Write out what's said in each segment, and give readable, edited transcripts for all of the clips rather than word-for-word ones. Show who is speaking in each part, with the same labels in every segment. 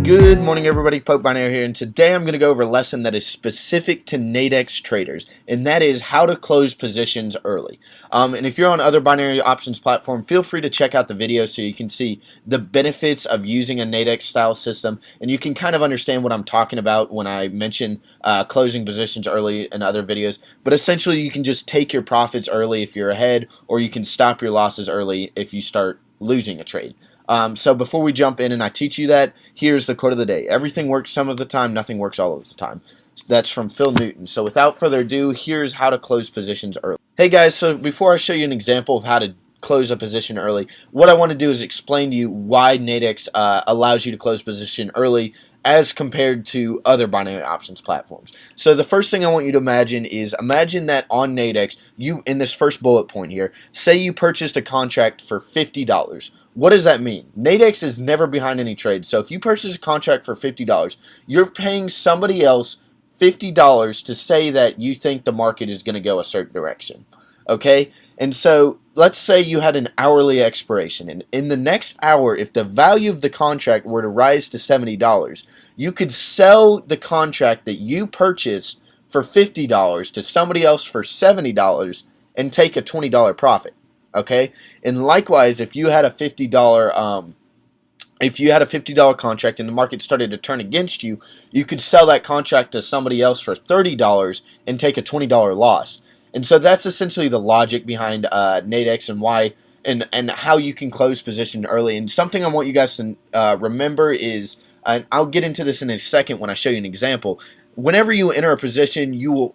Speaker 1: Good morning, everybody. Pope Binary here, and today I'm going to go over a lesson that is specific to Nadex traders, and that is how to close positions early. And if you're on other binary options platform, feel free to check out the video so you can see the benefits of using a Nadex style system, and you can kind of understand what I'm talking about when I mention closing positions early in other videos. But essentially, you can just take your profits early if you're ahead, or you can stop your losses early if you start losing a trade. So before we jump in and I teach you that, here's the quote of the day. Everything works some of the time, nothing works all of the time. That's from Phil Newton. So without further ado, here's how to close positions early. Hey guys, so before I show you an example of how to close a position early, what I want to do is explain to you why Nadex allows you to close position early as compared to other binary options platforms. So the first thing I want you to imagine that on Nadex, you, in this first bullet point here, say you purchased a contract for $50. What does that mean? Nadex is never behind any trade. So if you purchase a contract for $50, you're paying somebody else $50 to say that you think the market is going to go a certain direction. Okay? And so let's say you had an hourly expiration, and in the next hour, if the value of the contract were to rise to $70, you could sell the contract that you purchased for $50 to somebody else for $70 and take a $20 profit. Okay, and likewise, if you had a $50 contract and the market started to turn against you, you could sell that contract to somebody else for $30 and take a $20 loss. And so that's essentially the logic behind Nadex and why and how you can close position early. And something I want you guys to remember is, and I'll get into this in a second when I show you an example, whenever you enter a position, you will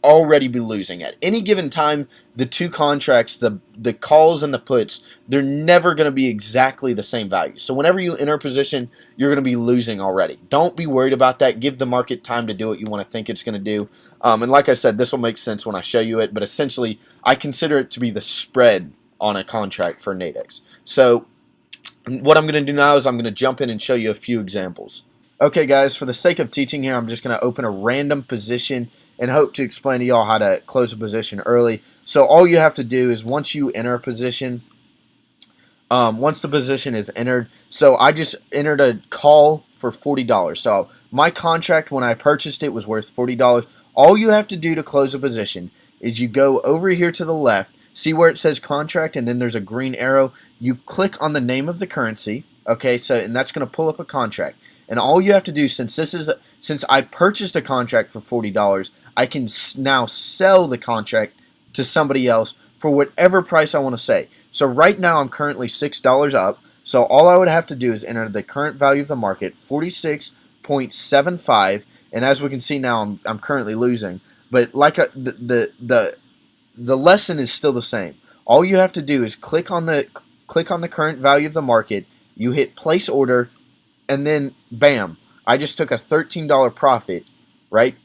Speaker 1: already be losing. At any given time, the two contracts, the calls and the puts, they're never going to be exactly the same value. So whenever you enter a position, you're going to be losing already. Don't be worried about that. Give the market time to do what you want to think it's going to do. And like I said, this will make sense when I show you it, but essentially, I consider it to be the spread on a contract for Nadex. So what I'm going to do now is I'm going to jump in and show you a few examples. Okay guys, for the sake of teaching here, I'm just going to open a random position and hope to explain to y'all how to close a position early. So all you have to do is once you enter a position, once the position is entered, so I just entered a call for $40. So my contract when I purchased it was worth $40. All you have to do to close a position is you go over here to the left, see where it says contract and then there's a green arrow. You click on the name of the currency, okay, so and that's going to pull up a contract. And all you have to do, since I purchased a contract for $40, I can now sell the contract to somebody else for whatever price I want to say. So right now I'm currently $6 up. So all I would have to do is enter the current value of the market, 46.75, and as we can see now, I'm currently losing. But like the lesson is still the same. All you have to do is click on the current value of the market. You hit place order. And then, bam, I just took a $13 profit, right?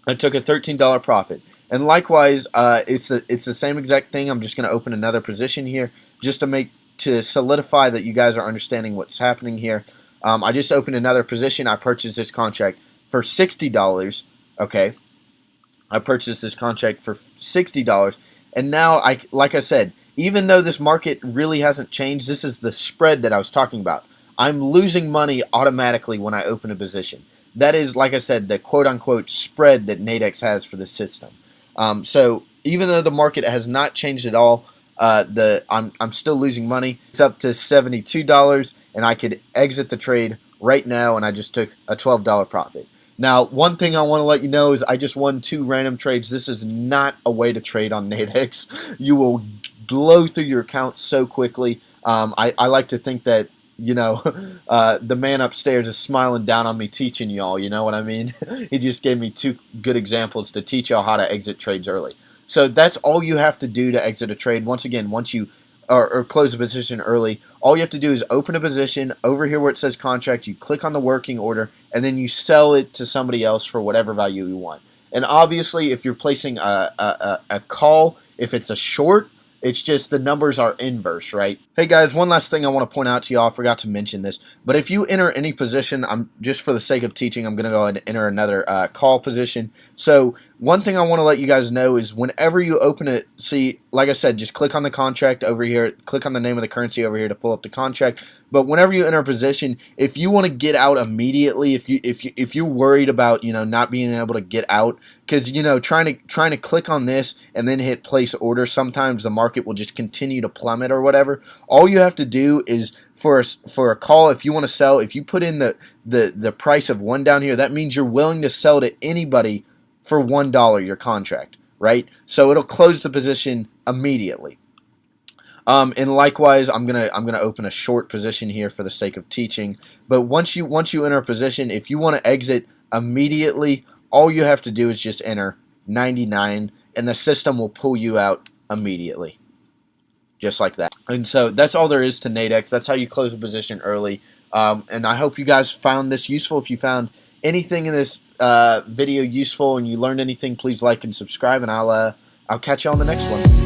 Speaker 1: I took a $13 profit. And likewise, it's the same exact thing. I'm just going to open another position here just to solidify that you guys are understanding what's happening here. I just opened another position. I purchased this contract for $60, okay? I purchased this contract for $60. And now, like I said, even though this market really hasn't changed, this is the spread that I was talking about. I'm losing money automatically when I open a position. That is, like I said, the quote-unquote spread that Nadex has for the system. So even though the market has not changed at all, I'm still losing money. It's up to $72, and I could exit the trade right now, and I just took a $12 profit. Now, one thing I want to let you know is I just won 2 random trades. This is not a way to trade on Nadex. You will blow through your account so quickly. I like to think that, you know, the man upstairs is smiling down on me teaching y'all, you know what I mean? He just gave me 2 good examples to teach y'all how to exit trades early. So that's all you have to do to exit a trade. Once again, once you or close a position early, all you have to do is open a position. Over here where it says contract, you click on the working order, and then you sell it to somebody else for whatever value you want. And obviously, if you're placing a call, if it's a short, it's just the numbers are inverse, right? Hey guys, one last thing I want to point out to y'all. I forgot to mention this, but if you enter any position, just for the sake of teaching, I'm going to go ahead and enter another call position. So one thing I want to let you guys know is whenever you open it, see like I said, just click on the contract over here, click on the name of the currency over here to pull up the contract. But whenever you enter a position, if you want to get out immediately, if you're worried about not being able to get out, because trying to click on this and then hit place order, sometimes the market will just continue to plummet or whatever. All you have to do is for a call, if you want to sell, if you put in the price of 1 down here, that means you're willing to sell to anybody for $1 your contract, right? So it'll close the position immediately. And likewise, I'm gonna open a short position here for the sake of teaching. But once you enter a position, if you want to exit immediately, all you have to do is just enter 99, and the system will pull you out immediately, just like that. And so that's all there is to Nadex. That's how you close a position early. And I hope you guys found this useful. If you found anything in this video useful and you learned anything, please like and subscribe, and I'll catch you on the next one.